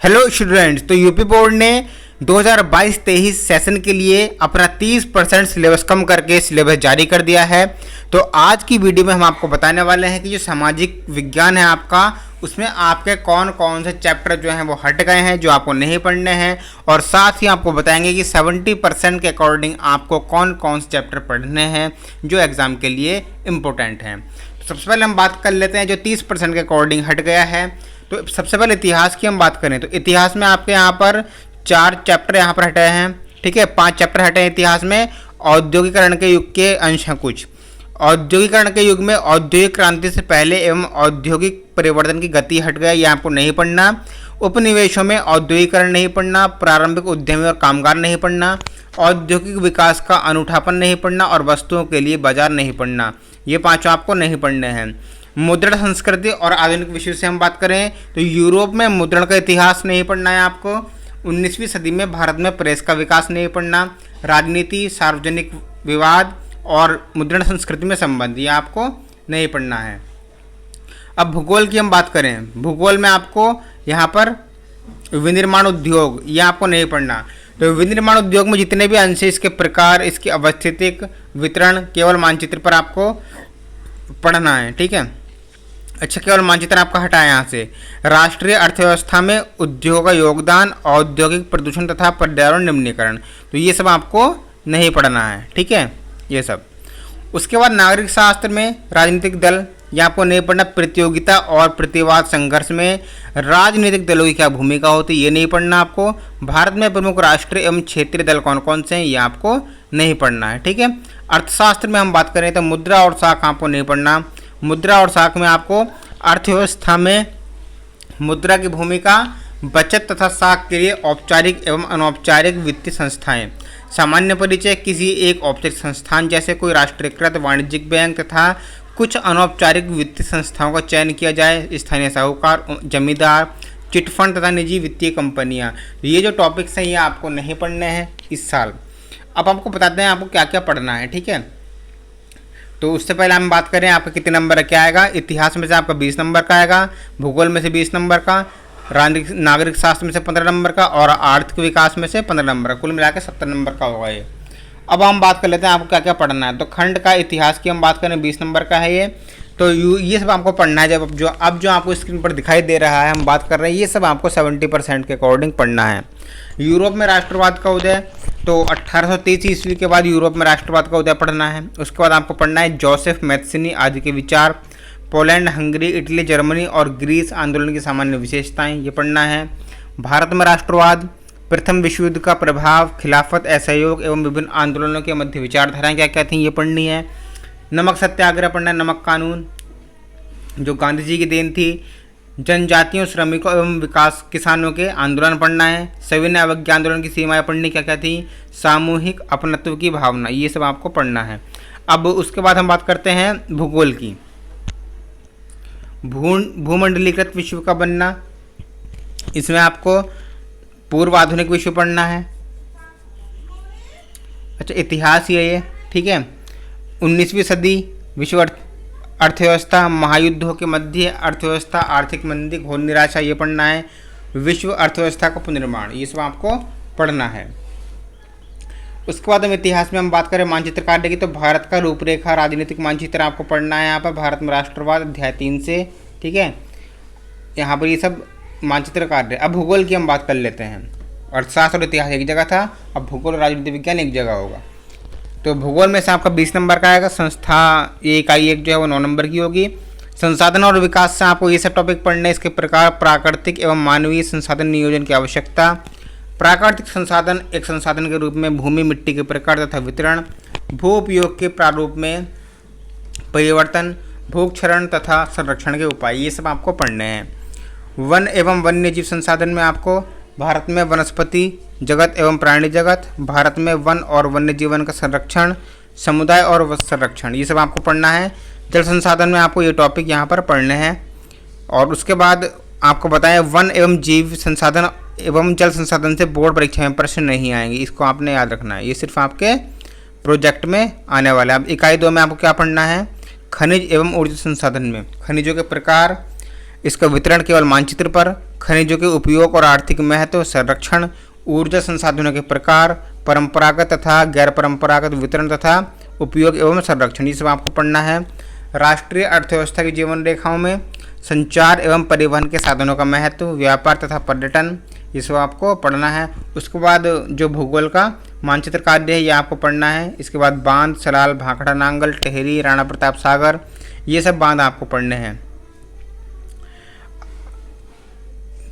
Hello students, तो UP board ने 2022-23 session के लिए अपना 30% सिलेबस कम करके सिलेबस जारी कर दिया है। तो आज की वीडियो में हम आपको बताने वाले हैं कि जो सामाजिक विज्ञान है आपका, उसमें आपके कौन कौन से चैप्टर जो हैं वो हट गए हैं जो आपको नहीं पढ़ने हैं, और साथ ही आपको बताएंगे कि 70% के अकॉर्डिंग आपको कौन कौन से चैप्टर पढ़ने हैं जो एग्ज़ाम के लिए इम्पोर्टेंट हैं। तो सबसे पहले हम बात कर लेते हैं जो 30% के अकॉर्डिंग हट गया है। तो सबसे पहले इतिहास की हम बात करें तो इतिहास में आपके यहाँ पर 4 चैप्टर यहाँ पर हटे हैं, ठीक है। 5 चैप्टर हटे हैं इतिहास में। औद्योगिकरण के युग के अंश हैं कुछ। औद्योगिकरण के युग में औद्योगिक क्रांति से पहले एवं औद्योगिक परिवर्तन की गति हट गया, ये आपको नहीं पढ़ना। उपनिवेशों में औद्योगिकरण नहीं पढ़ना। प्रारंभिक उद्यमी और कामगार नहीं पढ़ना। औद्योगिक विकास का अनूठापन नहीं पढ़ना और वस्तुओं के लिए बाजार नहीं पढ़ना। ये 5 आपको नहीं पढ़ने हैं। मुद्रण संस्कृति और आधुनिक विषय से हम बात करें तो यूरोप में मुद्रण का इतिहास नहीं पढ़ना है आपको। 19वीं सदी में भारत में प्रेस का विकास नहीं पढ़ना। राजनीति, सार्वजनिक विवाद और मुद्रण संस्कृति में संबंध, ये आपको नहीं पढ़ना है। अब भूगोल की हम बात करें, भूगोल में आपको यहाँ पर विनिर्माण उद्योग, ये आपको नहीं पढ़ना। तो विनिर्माण उद्योग में जितने भी अंश, इसके प्रकार, इसकी अवस्थितिक वितरण, केवल मानचित्र पर आपको पढ़ना है, ठीक है। अच्छा, केवल मानचित्र आपका हटा है यहाँ से। राष्ट्रीय अर्थव्यवस्था में उद्योग का योगदान, औद्योगिक प्रदूषण तथा पर्यावरण निम्नीकरण, तो ये सब आपको नहीं पढ़ना है, ठीक है, ये सब। उसके बाद नागरिक शास्त्र में राजनीतिक दल, ये आपको नहीं पढ़ना। प्रतियोगिता और प्रतिवाद संघर्ष में राजनीतिक दलों की क्या भूमिका होती है, ये नहीं पढ़ना आपको। भारत में प्रमुख राष्ट्रीय एवं क्षेत्रीय दल कौन कौन से हैं, ये आपको नहीं पढ़ना है, ठीक है। अर्थशास्त्र में हम बात करें तो मुद्रा और साख आपको नहीं पढ़ना। मुद्रा और साख में आपको अर्थव्यवस्था में मुद्रा की भूमिका, बचत तथा साख के लिए औपचारिक एवं अनौपचारिक वित्तीय संस्थाएं, सामान्य परिचय, किसी एक औपचारिक संस्थान जैसे कोई राष्ट्रीयकृत वाणिज्यिक बैंक तथा कुछ अनौपचारिक वित्तीय संस्थाओं का चयन किया जाए, स्थानीय साहूकार, जमींदार, चिटफंड तथा निजी वित्तीय कंपनियां। ये जो टॉपिक्स हैं ये आपको नहीं पढ़ने हैं इस साल। अब आपको बताते हैं आपको क्या क्या पढ़ना है, ठीक है। तो उससे पहले हम बात करें आपका कितने नंबर का क्या आएगा। इतिहास में से आपका 20 नंबर का आएगा, भूगोल में से 20 नंबर का, नागरिक शास्त्र में से 15 नंबर का और आर्थिक विकास में से 15 नंबर का, कुल मिला के 70 नंबर का होगा ये। अब हम बात कर लेते हैं आपको क्या क्या पढ़ना है। तो खंड का इतिहास की हम बात करें, 20 नंबर का है ये। तो ये सब आपको पढ़ना है। जब जो आपको स्क्रीन पर दिखाई दे रहा है, हम बात कर रहे हैं, ये सब आपको 70% के अकॉर्डिंग पढ़ना है। यूरोप में राष्ट्रवाद का उदय, तो 1830 ईस्वी के बाद यूरोप में राष्ट्रवाद का उदय पढ़ना है। उसके बाद आपको पढ़ना है जोसेफ मैथ्सिनी आदि के विचार, पोलैंड, हंगरी, इटली, जर्मनी और ग्रीस आंदोलन की सामान्य विशेषताएं, ये पढ़ना है। भारत में राष्ट्रवाद, प्रथम विश्व युद्ध का प्रभाव, खिलाफत, असहयोग एवं विभिन्न आंदोलनों के मध्य विचारधाराएं क्या क्या थी, ये पढ़नी है। नमक सत्याग्रह पढ़ना है, नमक कानून जो गांधी जी की देन थी। जनजातियों, श्रमिकों एवं विकास किसानों के आंदोलन पढ़ना है। सविनय अवज्ञा आंदोलन की सीमाएं पढ़नी क्या क्या थी। सामूहिक अपनत्व की भावना, ये सब आपको पढ़ना है। अब उसके बाद हम बात करते हैं भूगोल की। भूमंडलीकृत विश्व का बनना, इसमें आपको पूर्व आधुनिक विश्व पढ़ना है। अच्छा, इतिहास ये, ठीक है। 19वीं सदी, विश्व अर्थव्यवस्था, महायुद्धों के मध्य अर्थव्यवस्था, आर्थिक मंदी, घोर निराशा, ये पढ़ना है। विश्व अर्थव्यवस्था का पुनर्निर्माण, ये सब आपको पढ़ना है। उसके बाद हम इतिहास में हम बात करें मानचित्र कार्य की, तो भारत का रूपरेखा राजनीतिक मानचित्र आपको पढ़ना है। यहाँ पर भारत में राष्ट्रवाद, अध्याय 3 से, ठीक है। यहाँ पर ये सब मानचित्र कार्य। अब भूगोल की हम बात कर लेते हैं। अर्थशास्त्र और इतिहास एक जगह था, अब भूगोल और राजनीति विज्ञान एक जगह होगा। तो भूगोल में से आपका 20 नंबर का आएगा। संस्था इकाई 1 जो है वो 9 नंबर की होगी। संसाधन और विकास से आपको ये सब टॉपिक पढ़ने, इसके प्रकार, प्राकृतिक एवं मानवीय संसाधन नियोजन की आवश्यकता। प्राकृतिक संसाधन एक संसाधन के रूप में भूमि, मिट्टी के प्रकार तथा वितरण, भू उपयोग के प्रारूप में परिवर्तन, भूक्षरण तथा संरक्षण के उपाय, ये सब आपको पढ़ने हैं। वन एवं वन्य जीव संसाधन में आपको भारत में वनस्पति जगत एवं प्राणी जगत, भारत में वन और वन्य जीवन का संरक्षण, समुदाय और संरक्षण, ये सब आपको पढ़ना है। जल संसाधन में आपको ये टॉपिक यहाँ पर पढ़ने हैं। और उसके बाद आपको बताएं वन एवं जीव संसाधन एवं जल संसाधन से बोर्ड परीक्षा में प्रश्न नहीं आएंगे, इसको आपने याद रखना है। ये सिर्फ आपके प्रोजेक्ट में आने वाला है। अब इकाई 2 में आपको क्या पढ़ना है। खनिज एवं ऊर्जा संसाधन में खनिजों के प्रकार, इसका वितरण केवल मानचित्र पर, खनिजों के उपयोग और आर्थिक महत्व, संरक्षण, ऊर्जा संसाधनों के प्रकार, परंपरागत तथा गैर परंपरागत वितरण तथा उपयोग एवं संरक्षण, ये सब आपको पढ़ना है। राष्ट्रीय अर्थव्यवस्था की जीवन रेखाओं में संचार एवं परिवहन के साधनों का महत्व, व्यापार तथा पर्यटन, ये सब आपको पढ़ना है। उसके बाद जो भूगोल का मानचित्र कार्य है ये आपको पढ़ना है। इसके बाद बांध, सलाल, भाखड़ा, नांगल, टेहरी, राणा प्रताप सागर, ये सब बांध आपको पढ़ने हैं।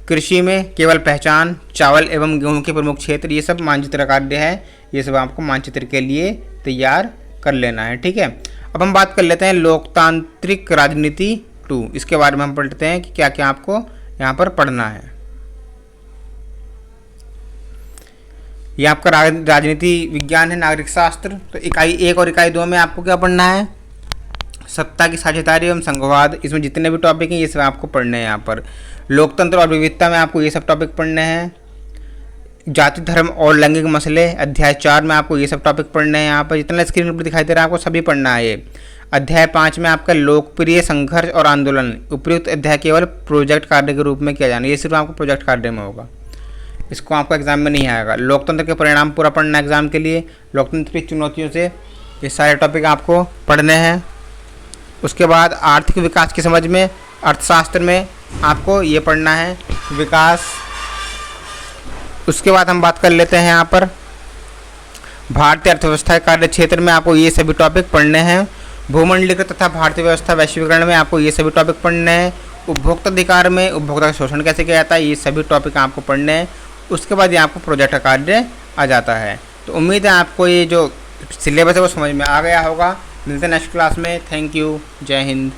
कृषि में केवल पहचान, चावल एवं गेहूं के प्रमुख क्षेत्र, ये सब मानचित्र कार्य है, ये सब आपको मानचित्र के लिए तैयार कर लेना है। ठीक है, अब हम बात कर लेते हैं लोकतांत्रिक राजनीति 2, इसके बारे में हम पढ़ते हैं कि क्या क्या आपको यहाँ पर पढ़ना है। यह आपका राजनीति विज्ञान है, नागरिक शास्त्र। तो इकाई 1 और इकाई 2 में आपको क्या पढ़ना है? सत्ता की साझेदारी एवं संघवाद, इसमें जितने भी टॉपिक हैं ये सब आपको पढ़ने हैं। यहाँ पर लोकतंत्र और विविधता में आपको ये सब टॉपिक पढ़ने हैं। जाति, धर्म और लैंगिक मसले, अध्याय 4 में आपको ये सब टॉपिक पढ़ने हैं। यहाँ पर जितना स्क्रीन पर दिखाई दे रहा है आपको सभी पढ़ना है ये। अध्याय 5 में आपका लोकप्रिय संघर्ष और आंदोलन, उपयुक्त अध्याय केवल प्रोजेक्ट कार्य के रूप में किया जाना, ये सिर्फ आपको प्रोजेक्ट कार्य में होगा, इसको आपको एग्जाम में नहीं आएगा। लोकतंत्र के परिणाम पूरा पढ़ना एग्जाम के लिए। लोकतंत्र की चुनौतियों से ये सारे टॉपिक आपको पढ़ने हैं। उसके बाद आर्थिक विकास की समझ में अर्थशास्त्र में आपको ये पढ़ना है विकास। उसके बाद हम बात कर लेते हैं यहाँ पर भारतीय अर्थव्यवस्था कार्य क्षेत्र में आपको ये सभी टॉपिक पढ़ने हैं। भूमंडलीकृत तथा भारतीय व्यवस्था वैश्वीकरण में आपको ये सभी टॉपिक पढ़ने हैं। उपभोक्ता अधिकार में उपभोक्ता का शोषण कैसे किया जाता है, ये सभी टॉपिक आपको पढ़ने हैं। उसके बाद ये आपको प्रोजेक्ट कार्य आ जाता है। तो उम्मीद है आपको ये जो सिलेबस है वो समझ में आ गया होगा। मिलते हैं नेक्स्ट क्लास में। थैंक यू, जय हिंद।